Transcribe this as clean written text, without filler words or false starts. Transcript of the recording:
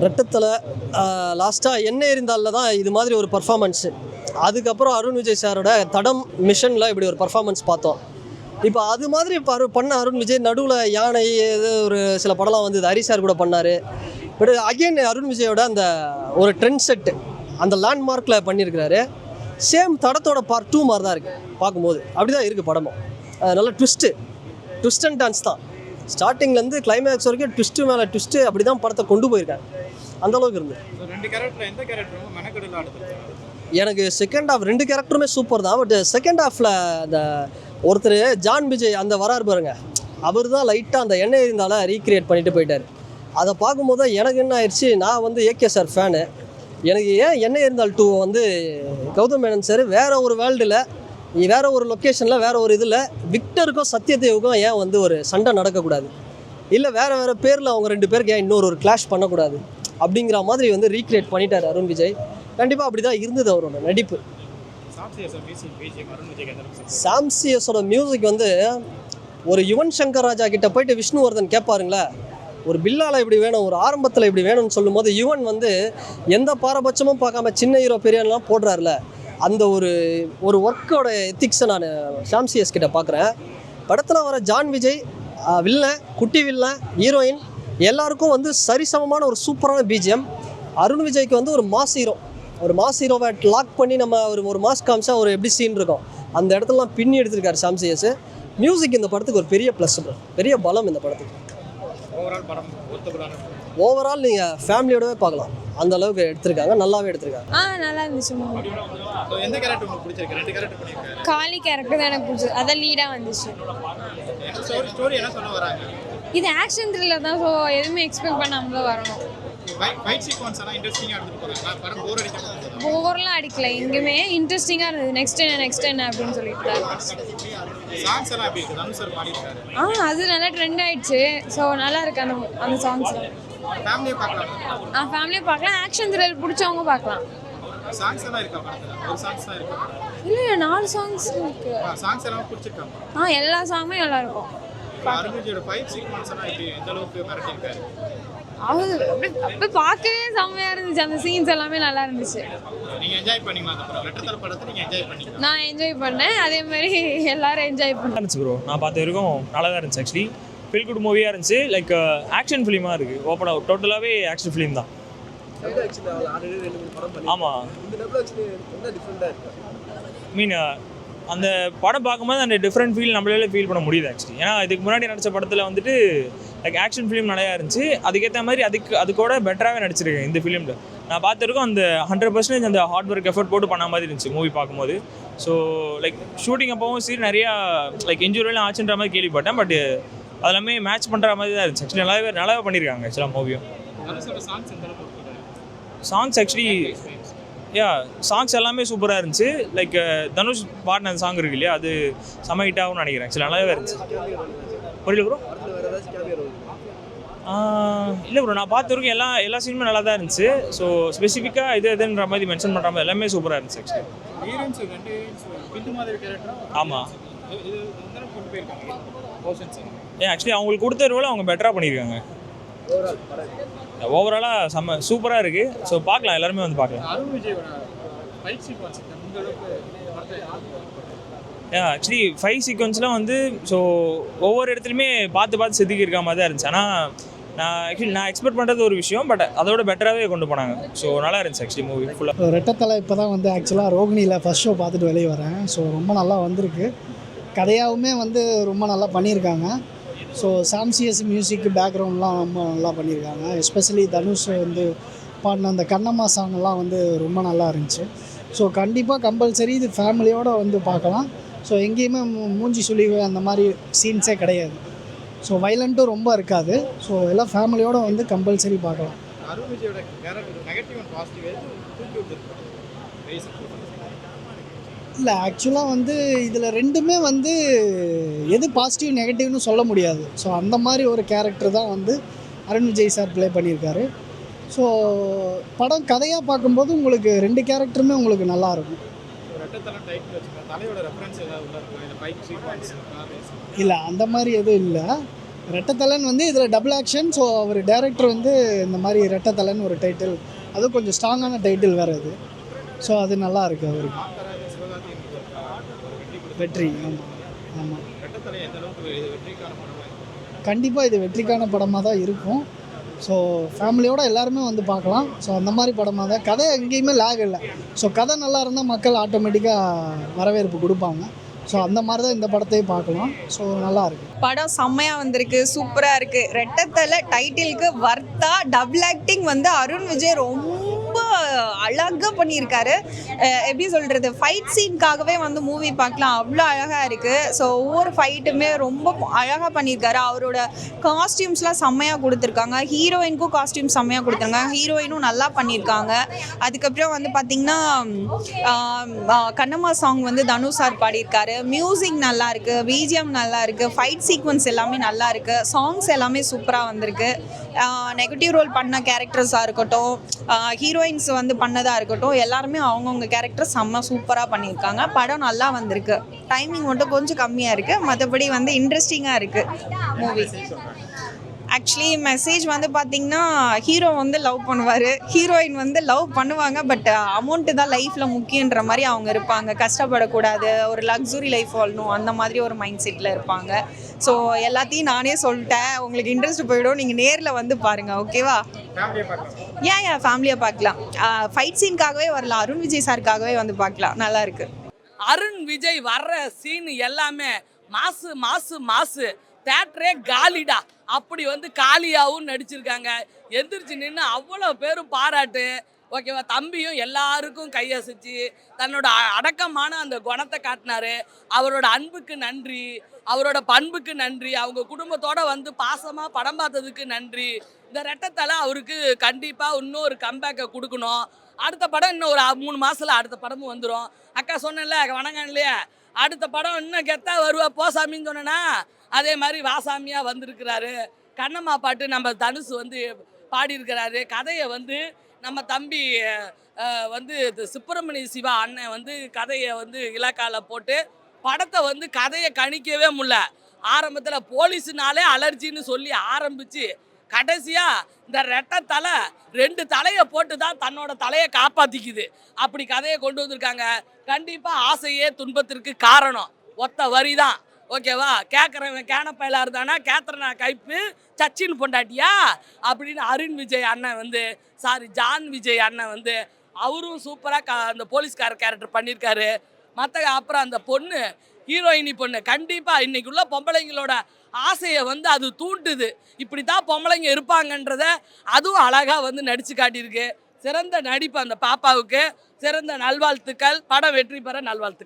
ரெட்டத்தில் லாஸ்ட்டாக என்ன இருந்தால தான் இது மாதிரி ஒரு பர்ஃபார்மன்ஸு. அதுக்கப்புறம் அருண் விஜய் சாரோட தடம் மிஷனில் இப்படி ஒரு பர்ஃபார்மன்ஸ் பார்த்தோம். இப்போ அது மாதிரி பண்ண அருண் விஜய் நடுவில் யானை ஒரு சில படம்லாம் வந்து ஹரி சார் கூட பண்ணார். பட் அகெயின் அருண் விஜயோட அந்த ஒரு ட்ரெண்ட் செட்டு அந்த லேண்ட்மார்க்கில் பண்ணியிருக்கிறாரு. சேம் தடத்தோட பார்ட் 2 மாதிரி தான் இருக்குது பார்க்கும்போது. அப்படி தான் இருக்குது படமும். நல்ல ட்விஸ்ட் அண்ட் டான்ஸ் தான். ஸ்டார்டிங்லேருந்து கிளைமேக்ஸ் வரைக்கும் ட்விஸ்ட்டு மேலே ட்விஸ்ட்டு அப்படி தான் படத்தை கொண்டு போயிருக்காங்க. அந்தளவுக்கு இருந்து எனக்கு செகண்ட் ஹாஃப் 2 கேரக்டருமே சூப்பர் தான். பட் செகண்ட் ஹாஃபில் அந்த ஒருத்தர் ஜான் விஜய் அந்த வராரு பாருங்க, அவர் தான் லைட்டாக அந்த எண்ணெய் இருந்தாலும் ரீக்ரியேட் பண்ணிட்டு போயிட்டார். அதை பார்க்கும்போது தான் எனக்கு என்ன ஆயிடுச்சு, நான் வந்து ஏகே சார் ஃபேனு. எனக்கு ஏன் எண்ணெய் இருந்தால் 2 வந்து கௌதம் மேனன் சார் வேறு ஒரு வேர்ல்டில் வேறு ஒரு லொக்கேஷனில் வேறு ஒரு இதில் விக்டருக்கும் சத்யதேவுக்கும் ஏன் வந்து ஒரு சண்டை நடக்கக்கூடாது, இல்லை வேறு பேரில் அவங்க 2 பேருக்கு ஏன் இன்னொரு கிளாஷ் பண்ணக்கூடாது அப்படிங்கிற மாதிரி வந்து ரீக்ரியேட் பண்ணிட்டார் அருண் விஜய். கண்டிப்பாக அப்படி தான் இருந்தது அவரோட நடிப்பு. சாம்சியஸோட மியூசிக் வந்து ஒரு யுவன் சங்கர் ராஜா கிட்ட போயிட்டு விஷ்ணுவர்தன் கேட்பாருங்களே, ஒரு பில்லால் இப்படி வேணும், ஒரு ஆரம்பத்தில் இப்படி வேணும்னு சொல்லும் போது யுவன் வந்து எந்த பாரபட்சமும் பார்க்காம சின்ன ஹீரோ பெரியலாம் போடுறாருல, அந்த ஒரு ஒர்க்கோட எத்திக்ஸை நான் சாம்சியஸ் கிட்ட பார்க்குறேன். படத்தில் வர ஜான் விஜய் வில்லன், குட்டி வில்லன், ஹீரோயின் எல்லாருக்கும் வந்து சரிசமமான ஒரு சூப்பரான பிஜிஎம். அருண் விஜய்க்கு வந்து ஒரு மாஸ் ஹீரோவை லாக் பண்ணி நம்ம ஒரு மாஸ் காமிச்சா ஒரு எப்படி சீன் இருக்கும், அந்த இடத்துலலாம் பின்னி எடுத்திருக்காரு சாம்சியஸ். மியூசிக் இந்த படத்துக்கு ஒரு பெரிய ப்ளஸ், பெரிய பலம் இந்த படத்துக்கு. ஓவரால் நீங்கள் ஃபேமிலியோடவே பார்க்கலாம், அந்த அளவுக்கு எடுத்திருக்காங்க, நல்லாவே எடுத்திருக்காங்க. நல்லா இருந்துச்சு. காளி கேரக்டர் தான் எனக்கு பிடிச்சது, அதான் லீடாக வந்துச்சு. இது ஆக்ஷன் த்ரில்லர் தான், ஸோ எதுவுமே எக்ஸ்பெக்ட் பண்ணாமல வரணும். ஓவரெலாம் அடிக்கல, எங்கேயுமே இன்ட்ரெஸ்டிங்காக இருந்தது. நெக்ஸ்ட் என்ன அப்படின்னு சொல்லிட்டு அது நல்லா ட்ரெண்ட் ஆயிடுச்சு. ஸோ நல்லா இருக்கு அந்த சாங்ஸ். ஃபேமிலியை பார்க்கலாம், ஆக்ஷன் த்ரில்லர் பிடிச்சவங்க பார்க்கலாம். இல்லை 4 சாங்ஸ் இருக்கு. எல்லா சாங்குமே நல்லா இருக்கும். அது அப்படியே பார்க்கவே செம்மையாக இருந்துச்சு. அந்த சீன்ஸ் எல்லாமே நல்லா இருந்துச்சு. நான் என்ஜாய் பண்ணேன், அதே மாதிரி எல்லாரும் என்ஜாய் பண்ணேன் ப்ரோ. நான் பார்த்த வரைக்கும் நல்லா தான் இருந்துச்சு. ஆக்சுவலி ஃபீல் குட் மூவியாக இருந்துச்சு. லைக் ஆக்ஷன் ஃபிலிமாக இருக்குது. ஓப்பனாக டோட்டலாகவே ஆக்ஷன் ஃபிலிம் தான். ஆமாம், மீன் அந்த படம் பார்க்கும்போது அந்த டிஃப்ரெண்ட் ஃபீல் நம்மளால ஃபீல் பண்ண முடியுது ஆக்சுவலி. ஏன்னா இதுக்கு முன்னாடி நடித்த படத்தில் வந்துட்டு லைக் ஆக்ஷன் ஃபிலிம் நிறையா இருந்துச்சு. அதுக்கேற்ற மாதிரி அதுக்கூட பெட்டராகவே நடிச்சிருக்கேன் இந்த ஃபிலிமில். நான் பார்த்துருக்கோம் அந்த 100% அந்த ஹார்ட் ஒர்க் எஃபர்ட் போட்டு பண்ண மாதிரி இருந்துச்சு மூவி பார்க்கும்போது. ஸோ லைக் ஷூட்டிங் அப்போவும் சரி நிறையா லைக் இன்ஜுரியெலாம் ஆச்சுன்ற மாதிரி கேள்விப்பட்டேன். பட் அதெல்லாமே மேட்ச் பண்ணுற மாதிரி தான் இருந்துச்சு. ஆக்சுவலி நல்லாவே பண்ணியிருக்காங்க ஆக்சுவலாக மூவியும். சாங்ஸ் ஆக்சுவலி சாங்ஸ் எல்லாமே சூப்பராக இருந்துச்சு. லைக் தனுஷ் பாடின அந்த சாங் இருக்கு இல்லையா, அது செம ஹிட்டாகும்னு நினைக்கிறேன். ஆக்சுவலி நல்லாவே இருந்துச்சு. புரியல ப்ரோ? இல்லை ப்ரோ, நான் பார்த்த வரைக்கும் எல்லா சீனுமே நல்லா தான் இருந்துச்சு. ஸோ ஸ்பெசிஃபிக்காக இதுன்ற மாதிரி மென்ஷன் பண்ணுற மாதிரி எல்லாமே சூப்பராக இருந்துச்சு ஆக்சுவலி. ஆமாம், ஆக்சுவலி அவங்களுக்கு கொடுத்த ரோலை அவங்க பெட்டராக பண்ணியிருக்காங்க. ஓவராலாக செம்ம சூப்பராக இருக்குது. ஸோ பார்க்கலாம், எல்லாருமே வந்து பார்க்கலாம். ஆக்சுவலி ஃபைட் சீக்வன்ஸ்லாம் வந்து ஸோ ஒவ்வொரு இடத்துலையுமே பார்த்து செதுக்கியிருக்க மாதிரி தான் இருந்துச்சு. ஆனால் நான் எக்ஸ்பெக்ட் பண்ணுறது ஒரு விஷயம், பட் அதோட பெட்டராகவே கொண்டு போனாங்க. ஸோ நல்லா இருந்துச்சு ஆக்சுவலி மூவி ஃபுல்லாக. ரெட்டத்தலை இப்போ தான் வந்து ஆக்சுவலாக ரோகிணியில் ஃபஸ்ட் ஷோ பார்த்துட்டு வெளியே வரேன். ஸோ ரொம்ப நல்லா வந்திருக்கு. கதையாகவுமே வந்து ரொம்ப நல்லா பண்ணியிருக்காங்க. ஸோ சாம்சியஸ் மியூசிக் பேக்ரவுண்ட்லாம் ரொம்ப நல்லா பண்ணியிருக்காங்க. எஸ்பெஷலி தனுஷ் வந்து பாடின அந்த கண்ணம்மா சாங்கெல்லாம் வந்து ரொம்ப நல்லா இருந்துச்சு. ஸோ கண்டிப்பாக கம்பல்சரி இது ஃபேமிலியோடு வந்து பார்க்கலாம். ஸோ எங்கேயுமே மூஞ்சி சுழிவு அந்த மாதிரி சீன்ஸே கிடையாது. ஸோ வைலண்ட்டும் ரொம்ப இருக்காது. ஸோ எல்லாம் ஃபேமிலியோடு வந்து கம்பல்சரி பார்க்கலாம். இல்லை ஆக்சுவலாக வந்து இதில் ரெண்டுமே வந்து எது பாசிட்டிவ் நெகட்டிவ்னு சொல்ல முடியாது. ஸோ அந்த மாதிரி ஒரு கேரக்டர் தான் வந்து அருண் விஜய் சார் ப்ளே பண்ணியிருக்காரு. ஸோ படம் கதையாக பார்க்கும்போது உங்களுக்கு 2 கேரக்டருமே உங்களுக்கு நல்லாயிருக்கும். இல்லை அந்த மாதிரி எதுவும் இல்லை. ரெட்டத்தலன் வந்து இதில் டபுள் ஆக்ஷன். ஸோ அவர் டைரக்டர் வந்து இந்த மாதிரி ரெட்டத்தலன் ஒரு டைட்டில், அதுவும் கொஞ்சம் ஸ்ட்ராங்கான டைட்டில் வேறு இது. ஸோ அது நல்லா இருக்குது அவருக்கு. வெற்றி. ஆமாம் ஆமாம், கண்டிப்பாக இது வெற்றிக்கான படமாக தான் இருக்கும். ஸோ ஃபேமிலியோடு எல்லாருமே வந்து பார்க்கலாம். ஸோ அந்த மாதிரி படமாக தான், கதை எங்கேயுமே லேக் இல்லை. ஸோ கதை நல்லா இருந்தால் மக்கள் ஆட்டோமேட்டிக்காக வரவேற்பு கொடுப்பாங்க. ஸோ அந்த மாதிரி தான் இந்த படத்தையும் பார்க்கலாம். ஸோ நல்லா இருக்குது. படம் செம்மையாக வந்திருக்கு, சூப்பராக இருக்குது. ரெட்டத்தலை டைட்டிலுக்கு வர்த்தா. டபுள் ஆக்டிங் வந்து அருண் விஜய் ரொம்ப அழகாக பண்ணியிருக்காரு. எப்படி சொல்கிறது, ஃபைட் சீனுக்காகவே வந்து மூவி பார்க்கலாம், அவ்வளோ அழகாக இருக்குது. ஸோ ஒவ்வொரு ஃபைட்டுமே ரொம்ப அழகாக பண்ணியிருக்காரு. அவரோட காஸ்டியூம்ஸ்லாம் செம்மையாக கொடுத்துருக்காங்க. ஹீரோயினுக்கும் காஸ்டியூம் செம்மையாக கொடுத்துருக்காங்க. ஹீரோயினும் நல்லா பண்ணியிருக்காங்க. அதுக்கப்புறம் வந்து பார்த்திங்கன்னா கண்ணம்மா சாங் வந்து தனுஷ் சார் பாடியிருக்காரு. மியூசிக் நல்லா இருக்குது, பிஜிஎம் நல்லா இருக்குது, ஃபைட் சீக்வன்ஸ் எல்லாமே நல்லா இருக்குது, சாங்ஸ் எல்லாமே சூப்பராக வந்திருக்கு. நெகட்டிவ் ரோல் பண்ண கேரக்டர்ஸாக இருக்கட்டும், ஹீரோயின்ஸ் வந்து பண்ணதாக இருக்கட்டும், எல்லாருமே அவங்கவுங்க கேரக்டர் செம்ம சூப்பராக பண்ணியிருக்காங்க. படம் நல்லா வந்திருக்கு. டைமிங் மட்டும் கொஞ்சம் கம்மியாக இருக்குது, மற்றபடி வந்து இன்ட்ரெஸ்டிங்காக இருக்குது மூவி. ஆக்சுவலி மெசேஜ் வந்து பார்த்திங்கன்னா, ஹீரோ வந்து லவ் பண்ணுவார், ஹீரோயின் வந்து லவ் பண்ணுவாங்க. பட் அமௌண்ட்டு தான் லைஃப்பில் முக்கியன்ற மாதிரி அவங்க இருப்பாங்க. கஷ்டப்படக்கூடாது, ஒரு லக்ஸுரி லைஃப் வாழணும், அந்த மாதிரி ஒரு மைண்ட் செட்டில் இருப்பாங்க. ஸோ எல்லாத்தையும் நானே சொல்லிட்டேன், உங்களுக்கு இன்ட்ரெஸ்ட் போயிடும், நீங்கள் நேரில் வந்து பாருங்கள். ஓகேவா? ஏன் ஃபேமிலியாக பார்க்கலாம். ஃபைட் சீனுக்காகவே வரலாம், அருண் விஜய் சாருக்காகவே வந்து பார்க்கலாம். நல்லாயிருக்கு. அருண் விஜய் வர்ற சீன் எல்லாமே மாசு மாசு மாசு. தேட்டரே காலிடா, அப்படி வந்து காலியாகவும் நடிச்சிருக்காங்க. எந்திரிச்சு நின்று அவ்வளோ பேரும் பாராட்டு. ஓகேவா? தம்பியும் எல்லாருக்கும் கையசைச்சு தன்னோட அடக்கமான அந்த குணத்தை காட்டினாரு. அவரோட அன்புக்கு நன்றி, அவரோட பண்புக்கு நன்றி, அவங்க குடும்பத்தோடு வந்து பாசமாக படம் பார்த்ததுக்கு நன்றி. இந்த ரெட்டத்தலை அவருக்கு கண்டிப்பாக இன்னொரு கம்பேக்கை கொடுக்கணும். அடுத்த படம் இன்னும் ஒரு 3 மாதத்தில் அடுத்த படமும் வந்துடும். அக்கா சொன்னேன்ல வணக்கம் இல்லையா, அடுத்த படம் இன்னும் கெத்தா வருவா போசாமின்னு சொன்னேன்னா, அதே மாதிரி வாசாமியாக வந்திருக்கிறாரு. கண்ணம்மா பாட்டு நம்ம தனுஷ் வந்து பாடியிருக்கிறாரு. கதையை வந்து நம்ம தம்பி வந்து சுப்பிரமணிய சிவா அண்ணன் வந்து கதையை வந்து இலக்கால போட்டு படத்தை வந்து கதையை கணிக்கவே முடியல. ஆரம்பத்தில் போலீஸுனாலே அலர்ஜின்னு சொல்லி ஆரம்பித்து கடைசியாக இந்த ரெட்டத்தலை 2 தலையை போட்டு தான் தன்னோட தலையை காப்பாற்றிக்குது. அப்படி கதையை கொண்டு வந்திருக்காங்க. கண்டிப்பாக ஆசையே துன்பத்திற்கு காரணம், ஒத்த வரி தான். ஓகேவா? கேட்குறவன் கேனப்பையில இருந்தானா கேத்ரனா கைப்பு சச்சின் பொண்டாட்டியா அப்படின்னு அருண் விஜய் அண்ணன் வந்து ஜான் விஜய் அண்ணன் வந்து அவரும் சூப்பராக அந்த போலீஸ்கார கேரக்டர் பண்ணியிருக்காரு. மற்ற அப்புறம் அந்த பொண்ணு ஹீரோயினி பொண்ணு கண்டிப்பாக இன்னைக்கு உள்ள பொம்பளைங்களோட ஆசையை வந்து அது தூண்டுது. இப்படி தான் பொம்பளைங்க இருப்பாங்கன்றத அதுவும் அழகாக வந்து நடித்து காட்டியிருக்கு. சிறந்த நடிப்பு அந்த பாப்பாவுக்கு. சிறந்த நல்வாழ்த்துக்கள். படம் வெற்றி பெற நல்வாழ்த்துக்கள்.